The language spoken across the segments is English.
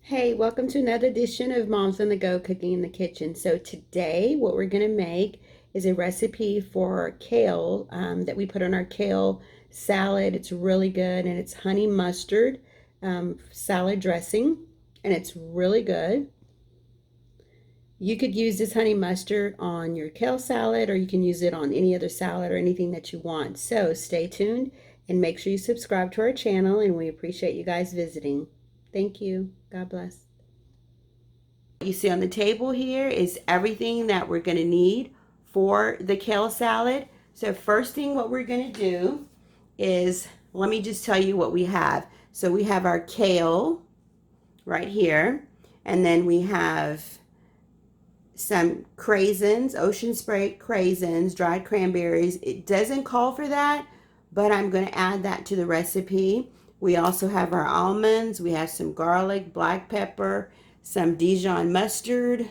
Hey, welcome to another edition of Moms on the Go Cooking in the Kitchen. So today what we're going to make is a recipe for kale that we put on our kale salad. It's really good, and it's honey mustard salad dressing, and it's really good. You could use this honey mustard on your kale salad, or you can use it on any other salad or anything that you want. So stay tuned and make sure you subscribe to our channel, and we appreciate you guys visiting. Thank you. God bless. What you see on the table here is everything that we're going to need for the kale salad. So first thing what we're going to do is, let me just tell you what we have. So we have our kale right here, and then we have some craisins, ocean spray craisins, dried cranberries. It doesn't call for that, but I'm going to add that to the recipe. We also have our almonds. We have some garlic, black pepper, some Dijon mustard,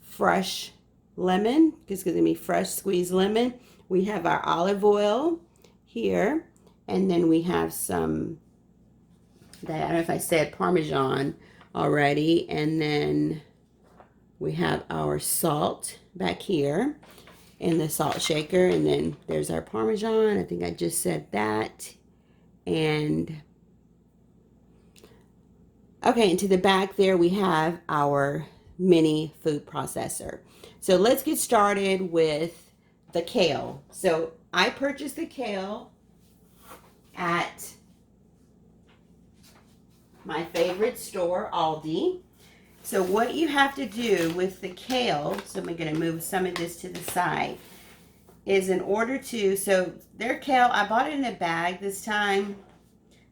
fresh lemon, it's going to be fresh squeezed lemon. We have our olive oil here, and then we have some, I don't know if I said Parmesan already, and then we have our salt back here in the salt shaker, and then there's our Parmesan. I think I just said that. And okay, and to the back there we have our mini food processor. So let's get started with the kale. So I purchased the kale at my favorite store, Aldi. So what you have to do with the kale, so I'm going to move some of this to the side, is in order to, so their kale, I bought it in a bag this time,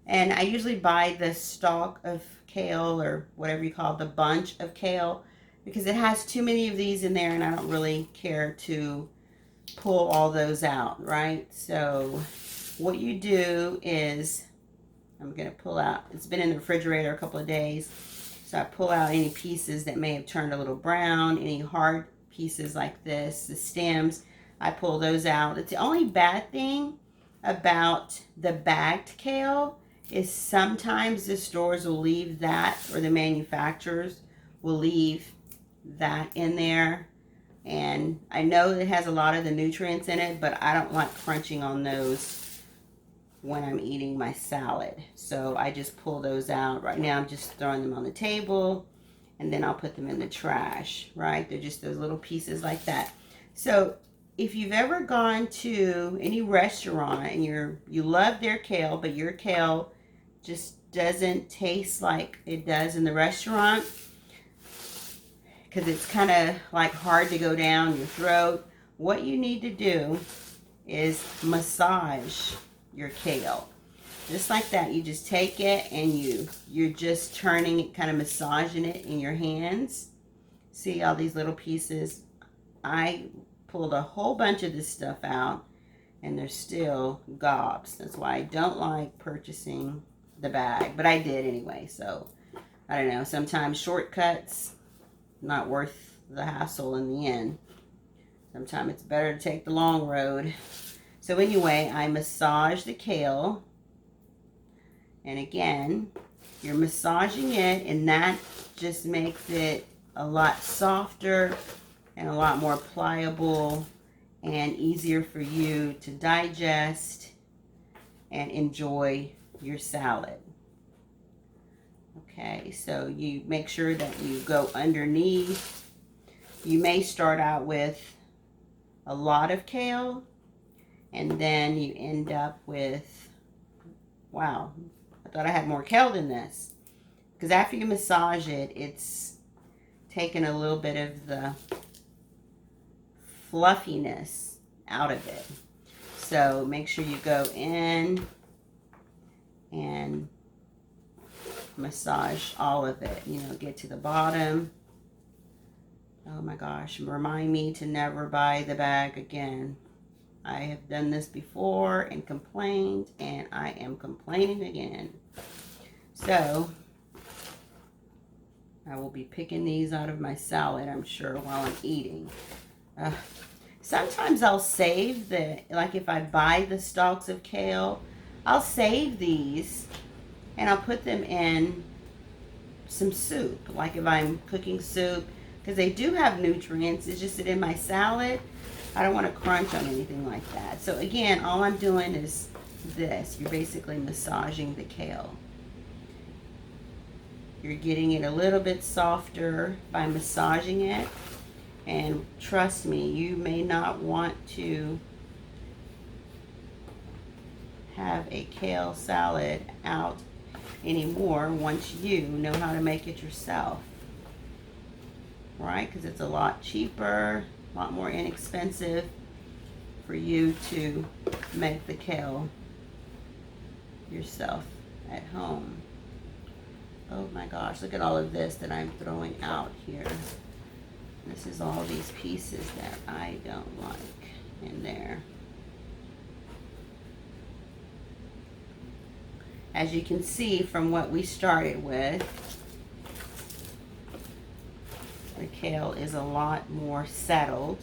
and I usually buy the stalk of kale, or whatever you call it, the bunch of kale, because it has too many of these in there and I don't really care to pull all those out, right? So what you do is, I'm going to pull out, it's been in the refrigerator a couple of days, so I pull out any pieces that may have turned a little brown, any hard pieces like this, the stems, I pull those out. It's the only bad thing about the bagged kale is sometimes the stores will leave that, or the manufacturers will leave that in there. And I know it has a lot of the nutrients in it, but I don't like crunching on those when I'm eating my salad. So I just pull those out. Right now I'm just throwing them on the table, and then I'll put them in the trash, right? They're just those little pieces like that. So if you've ever gone to any restaurant and you love their kale, but your kale just doesn't taste like it does in the restaurant, because it's kind of like hard to go down your throat, what you need to do is massage your kale. Just like that. You just take it and you're just turning it, kind of massaging it in your hands. See all these little pieces? I pulled a whole bunch of this stuff out, and there's still gobs. That's why I don't like purchasing the bag, but I did anyway. So I don't know, sometimes shortcuts not worth the hassle in the end. Sometimes it's better to take the long road. So anyway, I massage the kale, and again, you're massaging it, and that just makes it a lot softer and a lot more pliable and easier for you to digest and enjoy your salad. Okay, so you make sure that you go underneath. You may start out with a lot of kale, and then you end up with, wow, I thought I had more kale than this. Because after you massage it, it's taken a little bit of the fluffiness out of it. So make sure you go in and massage all of it, get to the bottom. Oh my gosh, remind me to never buy the bag again. I have done this before and complained, and I am complaining again. So I will be picking these out of my salad, I'm sure, while I'm eating. Sometimes I'll save like if I buy the stalks of kale, I'll save these and I'll put them in some soup, like if I'm cooking soup, because they do have nutrients. It's just that in my salad, I don't want to crunch on anything like that. So again, all I'm doing is this. You're basically massaging the kale. You're getting it a little bit softer by massaging it. And trust me, you may not want to have a kale salad out anymore once you know how to make it yourself. Right? Because it's a lot cheaper, a lot more inexpensive for you to make the kale yourself at home. Oh my gosh, look at all of this that I'm throwing out here. This is all these pieces that I don't like in there. As you can see from what we started with, the kale is a lot more settled.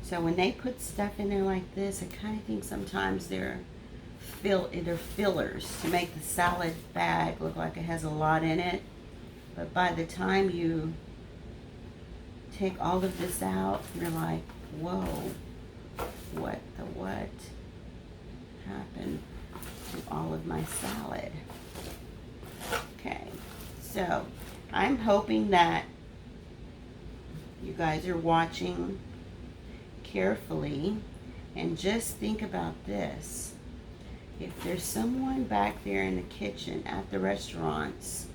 So when they put stuff in there like this, I kind of think sometimes they're fillers to make the salad bag look like it has a lot in it. But by the time you take all of this out, you're like, whoa, what happened to all of my salad? Okay, so I'm hoping that you guys are watching carefully and just think about this. If there's someone back there in the kitchen at the restaurants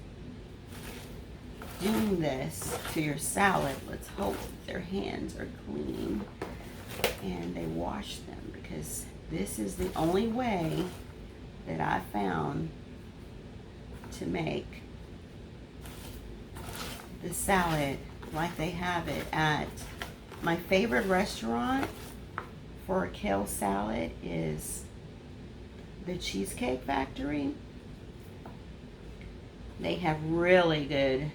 doing this to your salad, let's hope their hands are clean and they wash them, because this is the only way that I found to make the salad like they have it at my favorite restaurant for a kale salad is the Cheesecake Factory. They have really good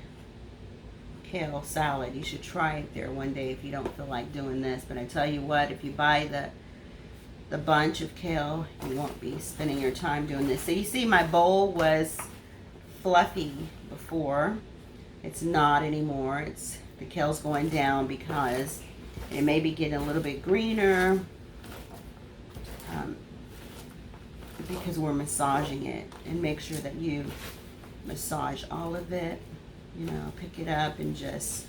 kale salad. You should try it there one day if you don't feel like doing this. But I tell you what, if you buy the bunch of kale, you won't be spending your time doing this. So you see my bowl was fluffy before. It's not anymore. The kale's going down because it may be getting a little bit greener because we're massaging it. And make sure that you massage all of it. You know, pick it up and just,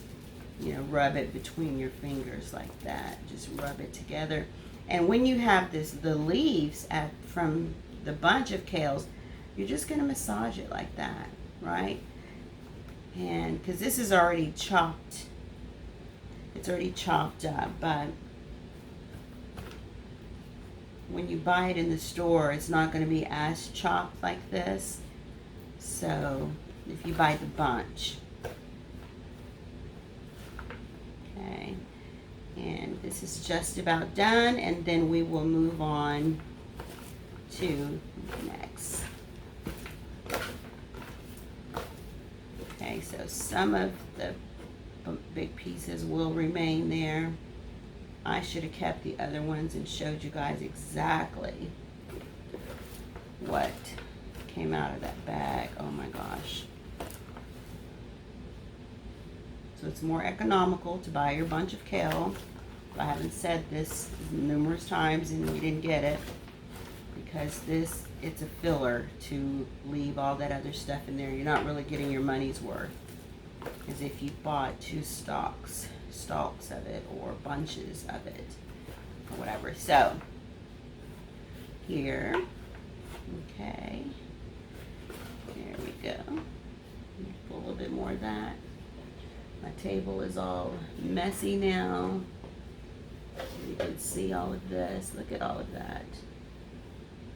you know, rub it between your fingers like that. Just rub it together. And when you have the leaves from the bunch of kales, you're just going to massage it like that, right? And because this is already chopped, it's already chopped up, but when you buy it in the store, it's not going to be as chopped like this. So if you buy the bunch, okay, and this is just about done, and then we will move on to next. Okay, so some of the big pieces will remain there. I should have kept the other ones and showed you guys exactly what came out of that bag. Oh my gosh. So it's more economical to buy your bunch of kale. I haven't said this numerous times and we didn't get it, because it's a filler to leave all that other stuff in there. You're not really getting your money's worth as if you bought two stalks of it or bunches of it or whatever. So here, okay, there we go. Put a little bit more of that. My table is all messy now. You can see all of this. Look at all of that.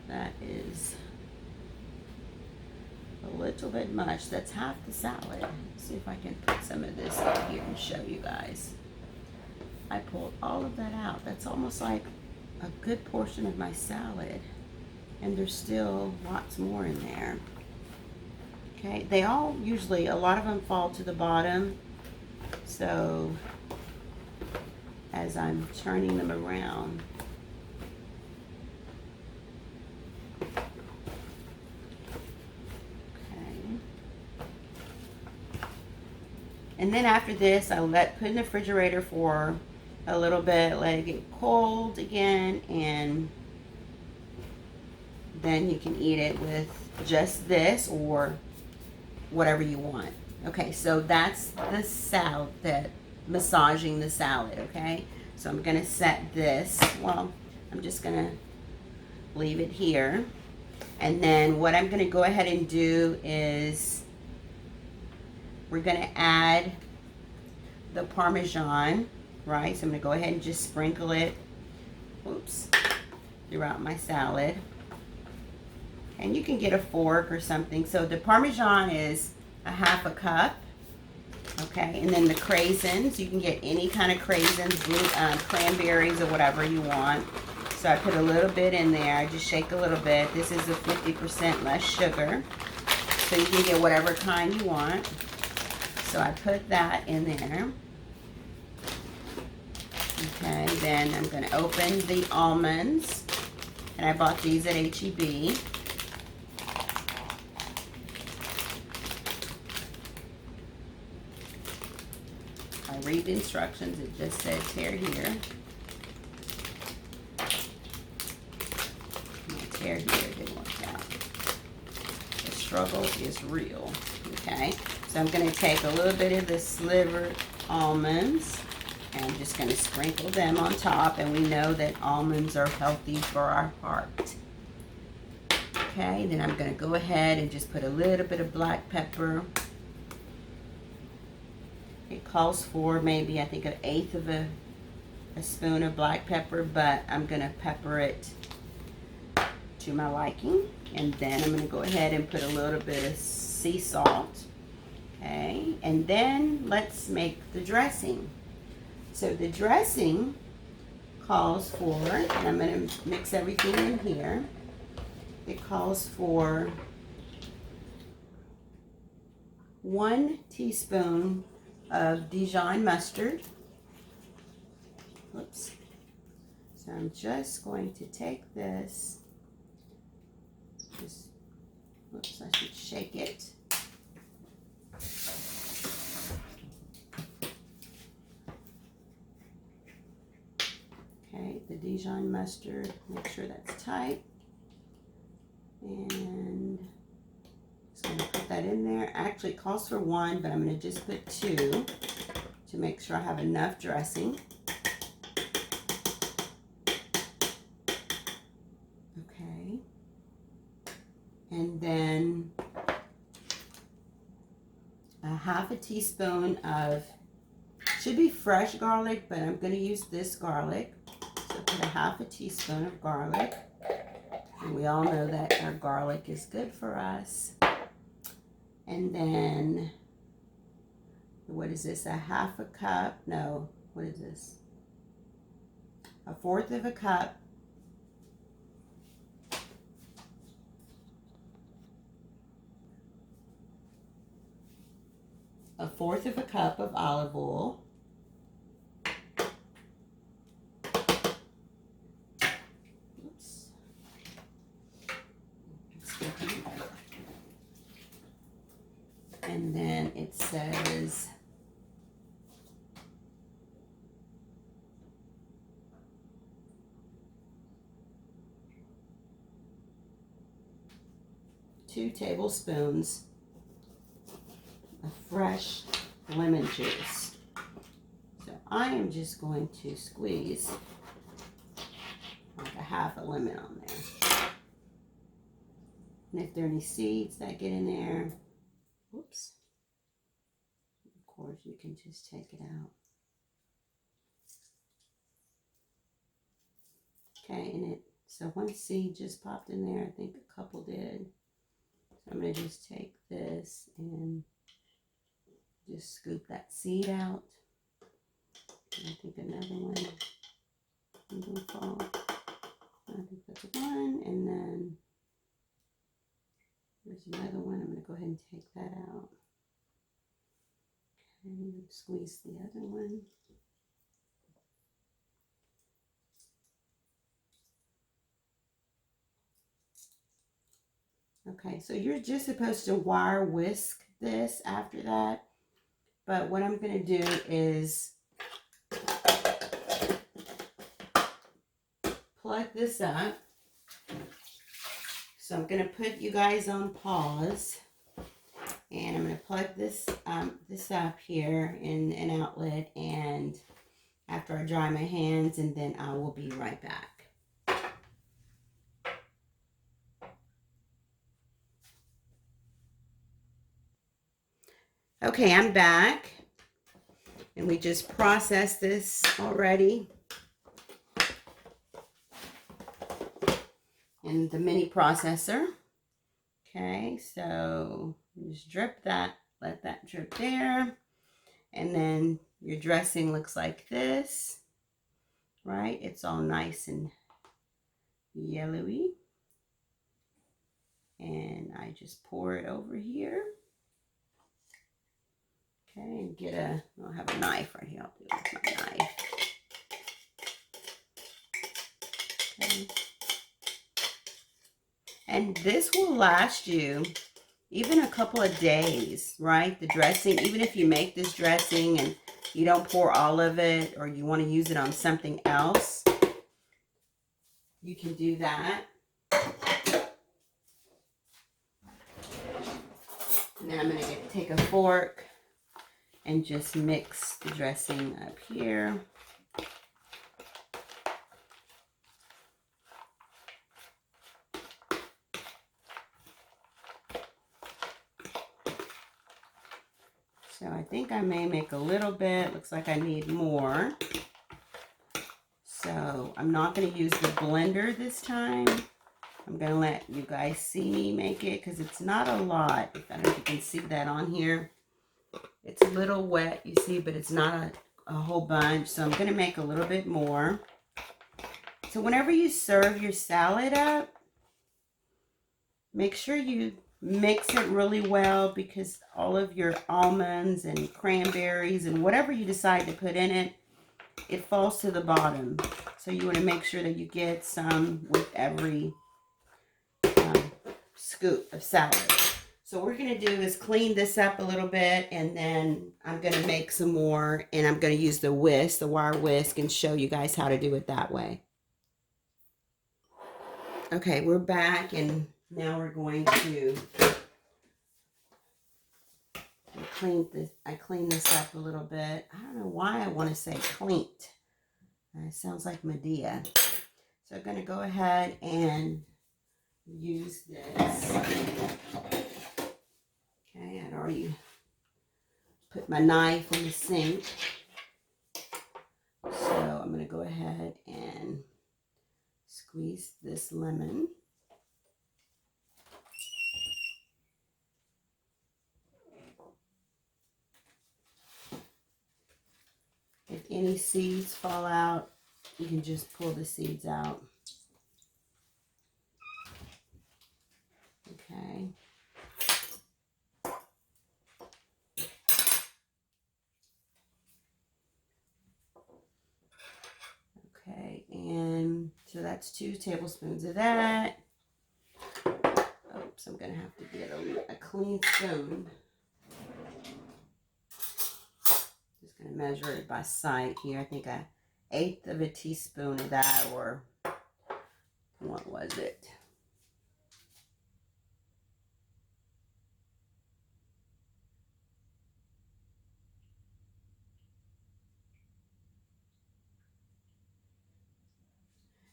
That is a little bit much. That's half the salad. Let's see if I can put some of this up here and show you guys. I pulled all of that out. That's almost like a good portion of my salad. And there's still lots more in there. Okay, they all usually, a lot of them fall to the bottom. So as I'm turning them around, And then after this, I put in the refrigerator for a little bit, let it get cold again, and then you can eat it with just this or whatever you want. Okay, so that's the salad, massaging the salad, okay? So I'm gonna set this, well, I'm just gonna leave it here. And then what I'm gonna go ahead and do is we're gonna add the Parmesan, right? So I'm gonna go ahead and just sprinkle it, oops, throughout my salad. And you can get a fork or something. So the Parmesan is a half a cup, okay? And then the craisins, you can get any kind of craisins, cranberries or whatever you want. So I put a little bit in there. I just shake a little bit. This is a 50% less sugar. So you can get whatever kind you want. So I put that in there. Okay, then I'm going to open the almonds. And I bought these at H-E-B. I read the instructions. It just says tear here. Tear here, it didn't work out. The struggle is real. Okay, so I'm going to take a little bit of the slivered almonds and I'm just going to sprinkle them on top, and we know that almonds are healthy for our heart. Okay, then I'm going to go ahead and just put a little bit of black pepper. It calls for maybe, I think, 1/8 of a spoon of black pepper, but I'm going to pepper it to my liking. And then I'm going to go ahead and put a little bit of sea salt. Okay, and then let's make the dressing. So the dressing calls for, and I'm going to mix everything in here. It calls for 1 teaspoon of Dijon mustard. Oops. So I'm just going to take this, oops, I should shake it. Okay, the Dijon mustard, make sure that's tight. And just going to put that in there. Actually, it calls for 1, but I'm going to just put 2 to make sure I have enough dressing. Okay. And then a 1/2 teaspoon of, should be fresh garlic, but I'm going to use this garlic. So put a 1/2 teaspoon of garlic. And we all know that our garlic is good for us. And then, what is this? A 1/2 cup? No, what is this? 1/4 of a cup. A 1/4 of a cup of olive oil. Oops. And then it says two tablespoons of fresh lemon juice. So I am just going to squeeze like a 1/2 lemon on there. And if there are any seeds that get in there, whoops, of course you can just take it out. Okay, and so 1 seed just popped in there. I think a couple did. So I'm going to just take this and just scoop that seed out. And I think another one is going to fall. I think that's 1, and then there's another one. I'm going to go ahead and take that out. Okay, squeeze the other one. Okay, so you're just supposed to wire whisk this after that. But what I'm going to do is plug this up. So I'm going to put you guys on pause. And I'm going to plug this up here in an outlet, and after I dry my hands, and then I will be right back. Okay, I'm back, and we just processed this already in the mini processor. Okay, so just drip that, let that drip there, and then your dressing looks like this, right? It's all nice and yellowy, and I just pour it over here. Okay, and get I'll have a knife right here. I'll do it with my knife. Okay. And this will last you even a couple of days, right? The dressing, even if you make this dressing and you don't pour all of it, or you want to use it on something else, you can do that. And then I'm going to take a fork and just mix the dressing up here. So I think I may make a little bit. Looks like I need more. So I'm not going to use the blender this time. I'm going to let you guys see me make it because it's not a lot. I don't know if you can see that on here. It's a little wet, you see, but it's not a whole bunch. So I'm going to make a little bit more. So whenever you serve your salad up, make sure you mix it really well, because all of your almonds and cranberries and whatever you decide to put in it, it falls to the bottom. So you want to make sure that you get some with every scoop of salad. So what we're going to do is clean this up a little bit, and then I'm going to make some more, and I'm going to use the whisk, the wire whisk, and show you guys how to do it that way. Okay, we're back, and now we're going to I cleaned this up a little bit. I don't know why I want to say cleaned. It sounds like Medea. So I'm going to go ahead and use this. Okay, I'd already put my knife in the sink. So I'm going to go ahead and squeeze this lemon. If any seeds fall out, you can just pull the seeds out. Okay. Okay, and so that's 2 tablespoons of that. Oops, I'm going to have to get a clean spoon. Just going to measure it by sight here. I think 1/8 of a teaspoon of that, or what was it?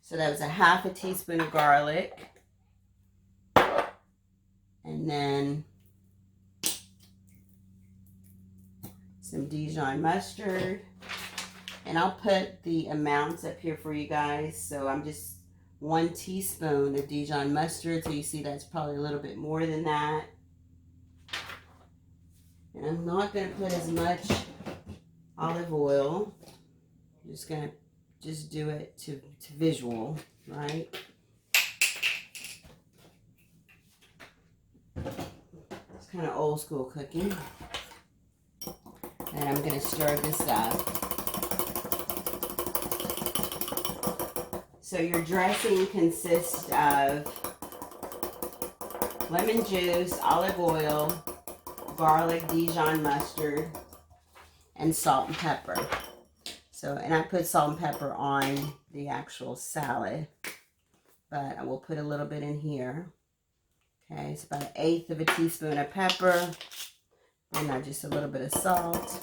So that was 1/2 teaspoon of garlic. And then some Dijon mustard. And I'll put the amounts up here for you guys. So I'm just 1 teaspoon of Dijon mustard. So you see that's probably a little bit more than that. And I'm not going to put as much olive oil. I'm just going to do it to visual, right? It's kind of old school cooking. And I'm going to stir this up. So your dressing consists of lemon juice, olive oil, garlic, Dijon mustard, and salt and pepper. So, and I put salt and pepper on the actual salad, but I will put a little bit in here. Okay, it's about 1/8 of a teaspoon of pepper, and now just a little bit of salt.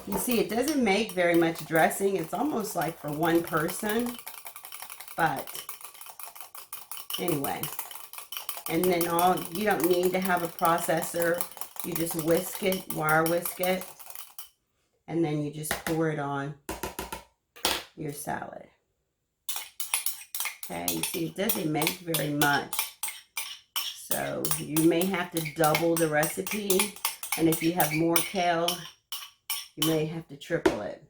You see, it doesn't make very much dressing. It's almost like for one person, but anyway. And then you don't need to have a processor. You just whisk it, wire whisk it, and then you just pour it on your salad. Okay, you see, it doesn't make very much. So you may have to double the recipe, and if you have more kale, you may have to triple it.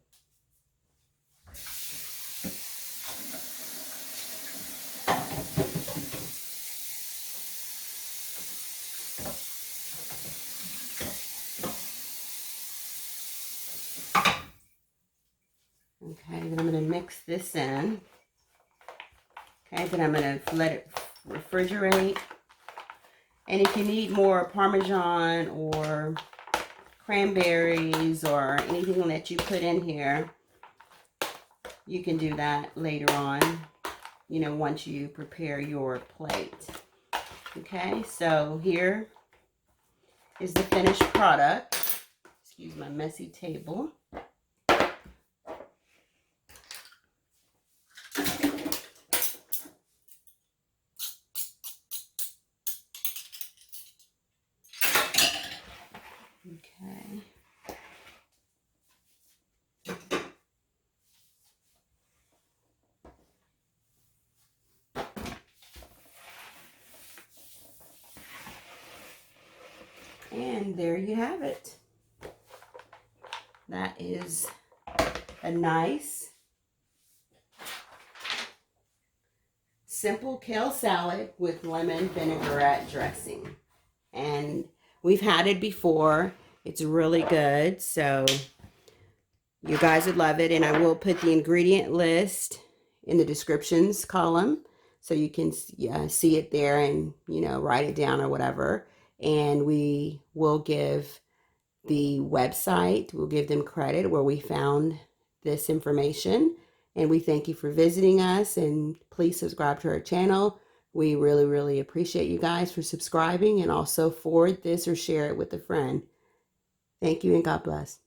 Okay, then I'm going to mix this in. Okay, then I'm going to let it refrigerate. And if you need more Parmesan or cranberries or anything that you put in here, you can do that later on, you know, once you prepare your plate. Okay, so here is the finished product. Excuse my messy table. Okay. And there you have it. That is a nice, simple kale salad with lemon vinaigrette dressing. And we've had it before. It's really good. So you guys would love it. And I will put the ingredient list in the descriptions column so you can see it there and, you know, write it down or whatever. And we will give the website, we'll give them credit where we found this information. And we thank you for visiting us, and please subscribe to our channel. We really, really appreciate you guys for subscribing, and also forward this or share it with a friend. Thank you and God bless.